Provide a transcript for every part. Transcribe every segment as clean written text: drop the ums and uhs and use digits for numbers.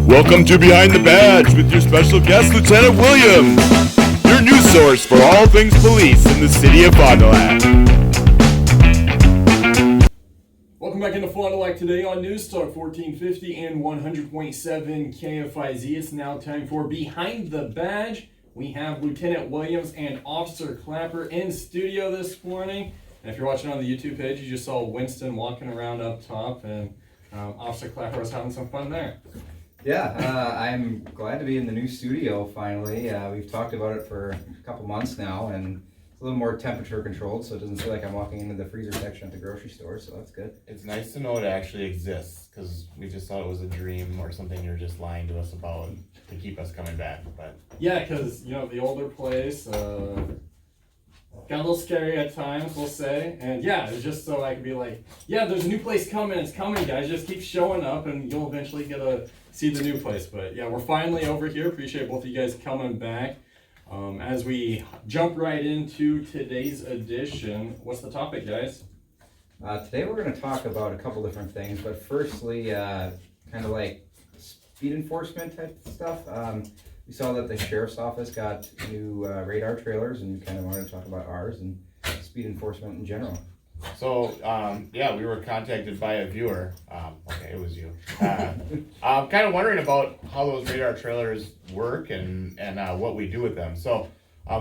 Welcome to Behind the Badge with your special guest, Lieutenant Williams, your news source for all things police in the city of Fond du Lac. Welcome back into Fond du Lac today on News Talk 1450 and 100.7 KFIZ. It's now time for Behind the Badge. We have Lieutenant Williams and Officer Clapper in studio this morning. And if you're watching on the YouTube page, you just saw Winston walking around up top, and Officer Clapper was having some fun there. Yeah, I'm glad to be in the new studio finally. We've talked about it for a couple months now, and it's a little more temperature controlled, so it doesn't feel like I'm walking into the freezer section at the grocery store, so that's good. It's nice to know it actually exists, because we just thought it was a dream or something you're just lying to us about to keep us coming back. But yeah, because, the older place got a little scary at times, we'll say. And yeah, it's just so I could be like, yeah, there's a new place coming, it's coming, guys. Just keep showing up, and you'll eventually get to see the new place. But yeah, we're finally over here. Appreciate both of you guys coming back. As we jump right into today's edition, what's the topic, guys? Today we're going to talk about a couple different things, but firstly, kind of like speed enforcement type stuff. We saw that the sheriff's office got new radar trailers, and we kind of wanted to talk about ours and speed enforcement in general. so, we were contacted by a viewer. Okay, it was you. I'm kind of wondering about how those radar trailers work and what we do with them. So,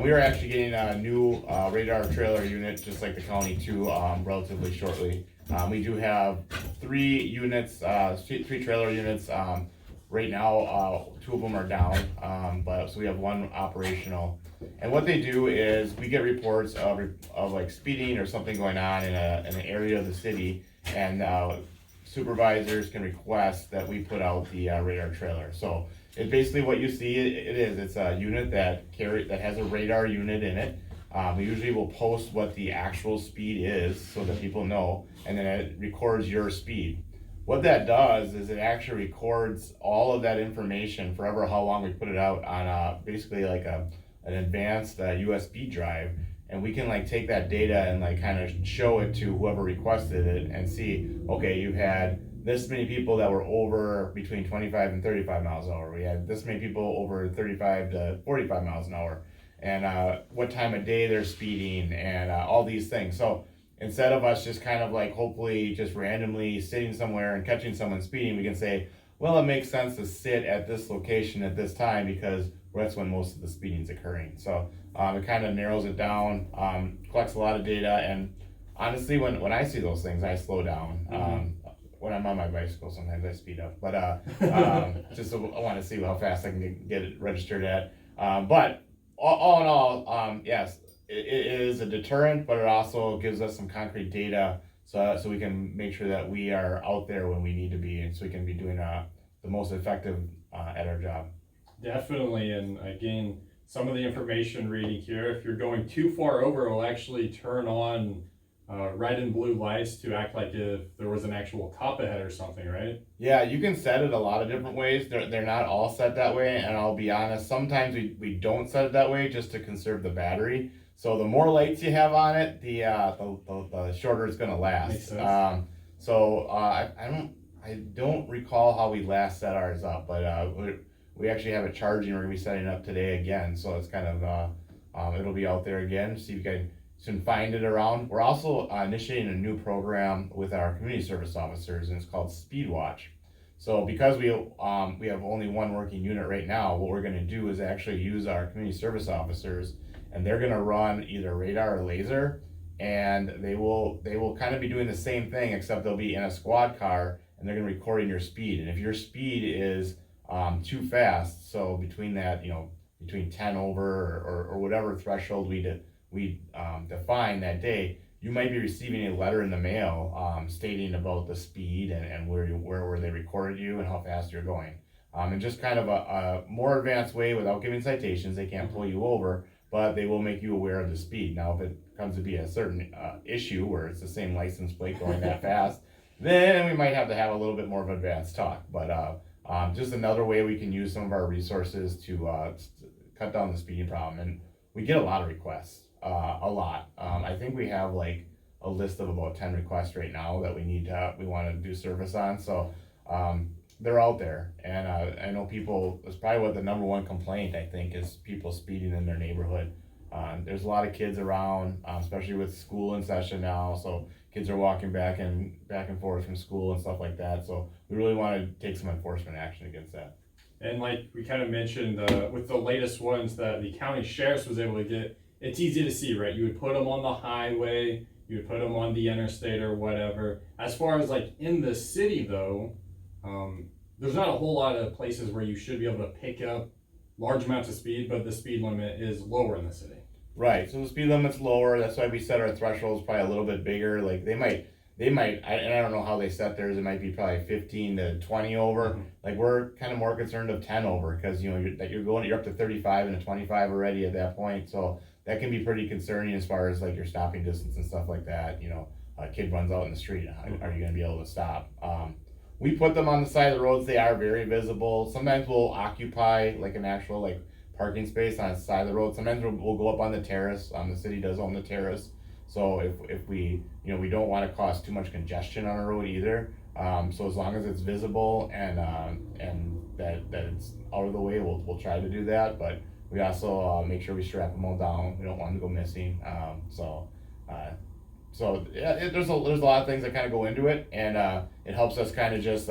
we are actually getting a new radar trailer unit, just like the county, too, relatively shortly. We do have 3 units, 3 trailer units. Right now, 2 of them are down, so we have 1 operational. And what they do is we get reports of like speeding or something going on in an area of the city, and supervisors can request that we put out the radar trailer. So it's basically what you see. It's a unit that has a radar unit in it. We usually will post what the actual speed is so that people know, and then it records your speed. What that does is it actually records all of that information forever, how long we put it out on basically like an advanced USB drive, and we can like take that data and like kind of show it to whoever requested it and see, okay, you've had this many people that were over between 25 and 35 miles an hour. We had this many people over 35 to 45 miles an hour, and what time of day they're speeding, and all these things. So instead of us just kind of like hopefully just randomly sitting somewhere and catching someone speeding, we can say, well, it makes sense to sit at this location at this time because that's when most of the speeding is occurring. So it kind of narrows it down, collects a lot of data, and honestly, when I see those things, I slow down. When I'm on my bicycle, sometimes I speed up, but just so I want to see how fast I can get it registered at. But all in all, yes, it is a deterrent, but it also gives us some concrete data so we can make sure that we are out there when we need to be, and so we can be doing the most effective at our job. Definitely, and again, some of the information reading here, if you're going too far over, it will actually turn on red and blue lights to act like if there was an actual cop ahead or something, right? Yeah, you can set it a lot of different ways. They're not all set that way, and I'll be honest, sometimes we don't set it that way just to conserve the battery. So the more lights you have on it, the shorter it's gonna last. Makes sense. I don't recall how we last set ours up, but we actually have it charging. We're gonna be setting it up today again, so it's kind of it'll be out there again. See if you guys can find it around. We're also initiating a new program with our community service officers, and it's called Speed Watch. So because we have only 1 working unit right now, what we're gonna do is actually use our community service officers, and they're gonna run either radar or laser, and they will kind of be doing the same thing, except they'll be in a squad car, and they're gonna be recording your speed. And if your speed is too fast, so between that, between 10 over or whatever threshold we define that day, you might be receiving a letter in the mail stating about the speed and where they recorded you and how fast you're going. And just kind of a more advanced way without giving citations. They can't pull you over, but they will make you aware of the speed. Now, if it comes to be a certain issue where it's the same license plate going that fast, then we might have to have a little bit more of an advanced talk. But just another way we can use some of our resources to cut down the speeding problem. And we get a lot of requests, a lot. I think we have like a list of about 10 requests right now that we want to do service on. So they're out there, and I know people. It's probably what the number one complaint I think is people speeding in their neighborhood. There's a lot of kids around, especially with school in session now. So kids are walking back and forth from school and stuff like that. So we really want to take some enforcement action against that. And like we kind of mentioned, with the latest ones that the county sheriff's was able to get, it's easy to see, right? You would put them on the highway, you would put them on the interstate or whatever. As far as like in the city though, there's not a whole lot of places where you should be able to pick up large amounts of speed, but the speed limit is lower in the city. Right, so the speed limit's lower, that's why we set our thresholds probably a little bit bigger, like they might, and I don't know how they set theirs, it might be probably 15 to 20 over, Mhm. like we're kind of more concerned of 10 over, because you know, you're up to 35 and a 25 already at that point, so that can be pretty concerning as far as like your stopping distance and stuff like that, you know, a kid runs out in the street, are you gonna be able to stop? We put them on the side of the roads, they are very visible, sometimes we'll occupy like an actual like parking space on the side of the road. Sometimes we'll go up on the terrace. The city does own the terrace, so if we, you know, we don't want to cause too much congestion on a road either. So as long as it's visible and that it's out of the way, we'll try to do that. But we also make sure we strap them all down. We don't want them to go missing. So yeah, there's a lot of things that kind of go into it, and it helps us kind of just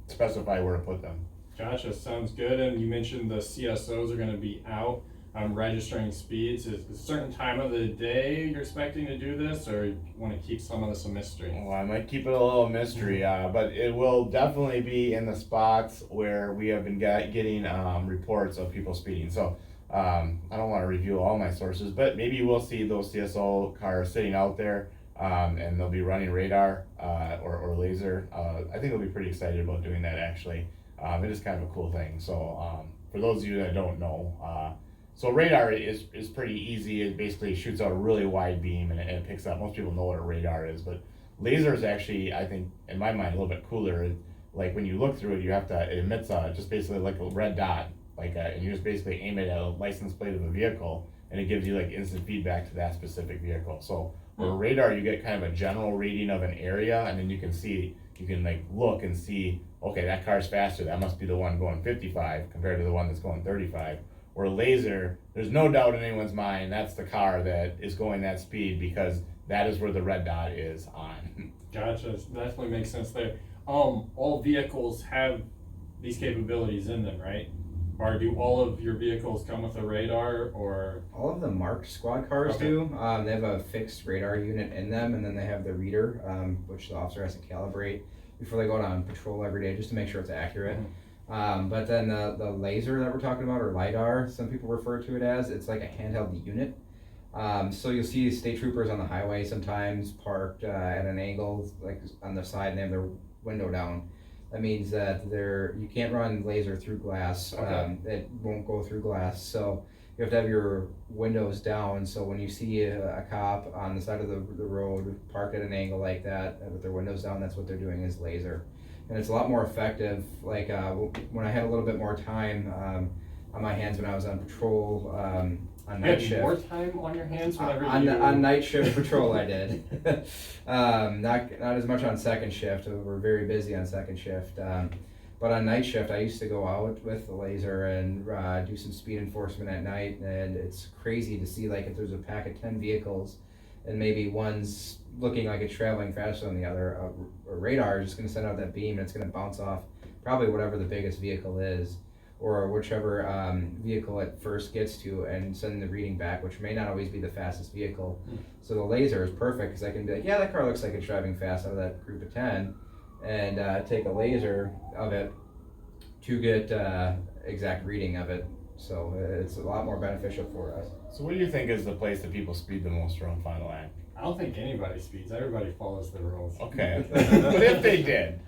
specify where to put them. Gotcha, sounds good. And you mentioned the CSOs are gonna be out registering speeds. Is a certain time of the day you're expecting to do this, or you wanna keep some of this a mystery? Well, I might keep it a little mystery, but it will definitely be in the spots where we have been getting reports of people speeding. So I don't want to reveal all my sources, but maybe we'll see those CSO cars sitting out there, and they'll be running radar or laser. I think they'll be pretty excited about doing that actually. It is kind of a cool thing. So for those of you that don't know, so radar is pretty easy. It basically shoots out a really wide beam and it picks up. Most people know what a radar is, but laser is actually, I think, in my mind, a little bit cooler. Like when you look through it, it emits just basically like a red dot, and you just basically aim it at a license plate of a vehicle, and it gives you like instant feedback to that specific vehicle. So with radar, you get kind of a general reading of an area, and then you can like look and see, okay, that car's faster. That must be the one going 55 compared to the one that's going 35. Or laser, there's no doubt in anyone's mind that's the car that is going that speed because that is where the red dot is on. Gotcha, definitely makes sense there. All vehicles have these capabilities in them, right? Or do all of your vehicles come with a radar, or? All of the marked squad cars Okay. do. They have a fixed radar unit in them, and then they have the reader, which the officer has to calibrate before they go out on patrol every day, just to make sure it's accurate. But then the laser that we're talking about, or LiDAR, some people refer to it as, it's like a handheld unit. So you'll see state troopers on the highway sometimes parked at an angle, like on the side, and they have their window down. That means that you can't run laser through glass. Okay. It won't go through glass. So you have to have your windows down. So when you see a cop on the side of the road parked at an angle like that with their windows down, that's what they're doing is laser. And it's a lot more effective. Like when I had a little bit more time on my hands when I was on patrol on You night had shift. more time on your hands whenever On night shift patrol, I did. Not as much on second shift. We're very busy on second shift. But on night shift, I used to go out with the laser and do some speed enforcement at night. And it's crazy to see, like, if there's a pack of 10 vehicles and maybe one's looking like it's traveling faster than the other, a radar is just going to send out that beam and it's going to bounce off probably whatever the biggest vehicle is, or whichever vehicle it first gets to, and send the reading back, which may not always be the fastest vehicle. So the laser is perfect because I can be like, yeah, that car looks like it's driving fast out of that group of 10, and take a laser of it to get exact reading of it. So it's a lot more beneficial for us. So what do you think is the place that people speed the most around Fond du Lac? I don't think anybody speeds. Everybody follows the rules. Okay, but if they did,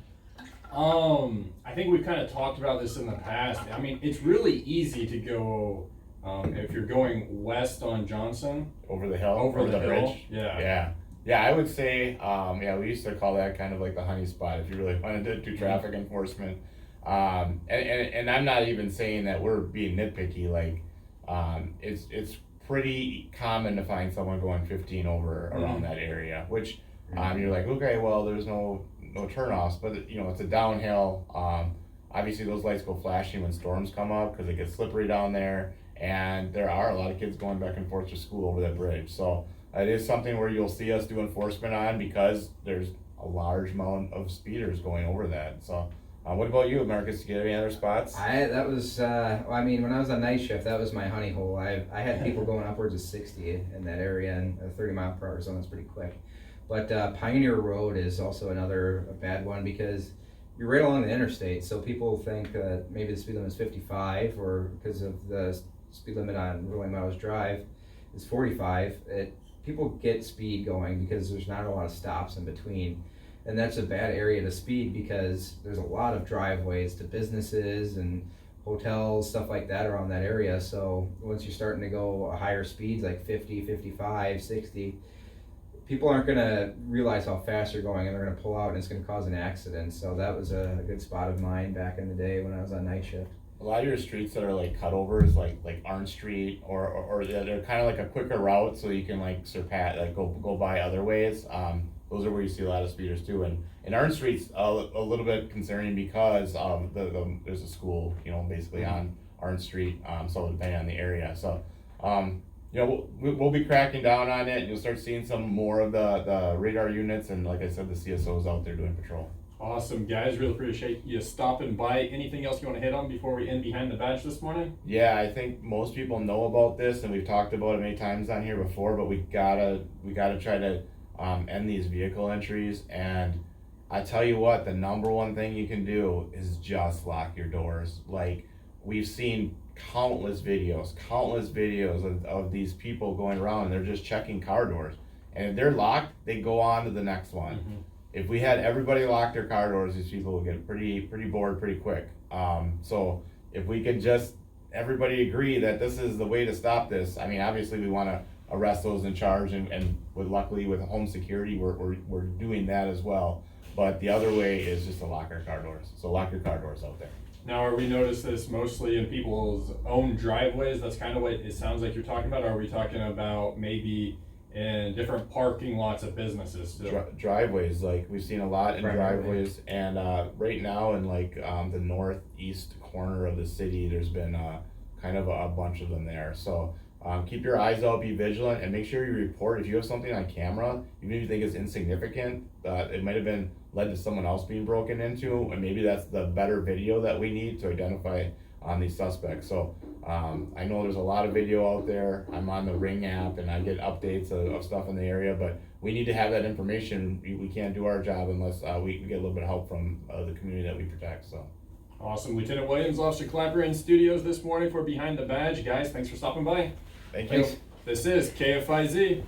I think we've kind of talked about this in the past. I mean, it's really easy to go if you're going west on Johnson. over the hill, Over the hill, bridge. yeah. Yeah, I would say, we used to call that kind of like the honey spot if you really wanted to do traffic enforcement. And I'm not even saying that we're being nitpicky, like, it's pretty common to find someone going 15 over around that area, which, you're like, okay, well, there's no turnoffs, but you know, it's a downhill, obviously those lights go flashing when storms come up because it gets slippery down there, and there are a lot of kids going back and forth to school over that bridge. So it is something where you'll see us do enforcement on because there's a large amount of speeders going over that. So what about you, Marcus? Do you have any other spots? That was, I mean, when I was on night shift, that was my honey hole. I had people going upwards of 60 in that area, and a 30-mile-per-hour zone is pretty quick. But Pioneer Road is also another bad one because you're right along the interstate, so people think that maybe the speed limit is 55, or because of the speed limit on Rolling Meadows Drive is 45. People get speed going because there's not a lot of stops in between. And that's a bad area to speed because there's a lot of driveways to businesses and hotels, stuff like that around that area. So once you're starting to go higher speeds like 50, 55, 60, people aren't going to realize how fast you're going, and they're going to pull out, and it's going to cause an accident. So that was a good spot of mine back in the day when I was on night shift. A lot of your streets that are like cutovers, like Arn Street, or they're kind of like a quicker route, so you can like surpass, like go by other ways. Those are where you see a lot of speeders too. And Arn Street's a little bit concerning because there's a school, basically on Arn Street. So depending on the area, so we'll be cracking down on it. You'll start seeing some more of the radar units, and like I said, the CSOs out there doing patrol. Awesome, guys. Really appreciate you stopping by. Anything else you want to hit on before we end Behind the Badge this morning? Yeah, I think most people know about this, and we've talked about it many times on here before, but we gotta try to end these vehicle entries. And I tell you what, the number one thing you can do is just lock your doors. Like, we've seen countless videos of these people going around, and they're just checking car doors. And if they're locked, they go on to the next one. Mm-hmm. If we had everybody lock their car doors, these people would get pretty bored pretty quick. So if we could just everybody agree that this is the way to stop this. I mean, obviously we want to arrest those in charge, and luckily with home security, we're doing that as well. But the other way is just to lock our car doors. So lock your car doors out there. Now, are we notice this mostly in people's own driveways? That's kind of what it sounds like you're talking about. Or are we talking about maybe in different parking lots of businesses? Driveways, like we've seen a lot in driveways, and right now in like the northeast corner of the city, there's been kind of a bunch of them there. So keep your eyes out, be vigilant, and make sure you report if you have something on camera, even if you think it's insignificant. It might have been led to someone else being broken into, and maybe that's the better video that we need to identify these suspects. So I know there's a lot of video out there. I'm on the Ring app, and I get updates of stuff in the area, but we need to have that information. We can't do our job unless we get a little bit of help from the community that we protect. So awesome. Lieutenant Williams, Officer Clapper in studios this morning for Behind the Badge. Guys, thanks for stopping by. Thank you. This is KFIZ.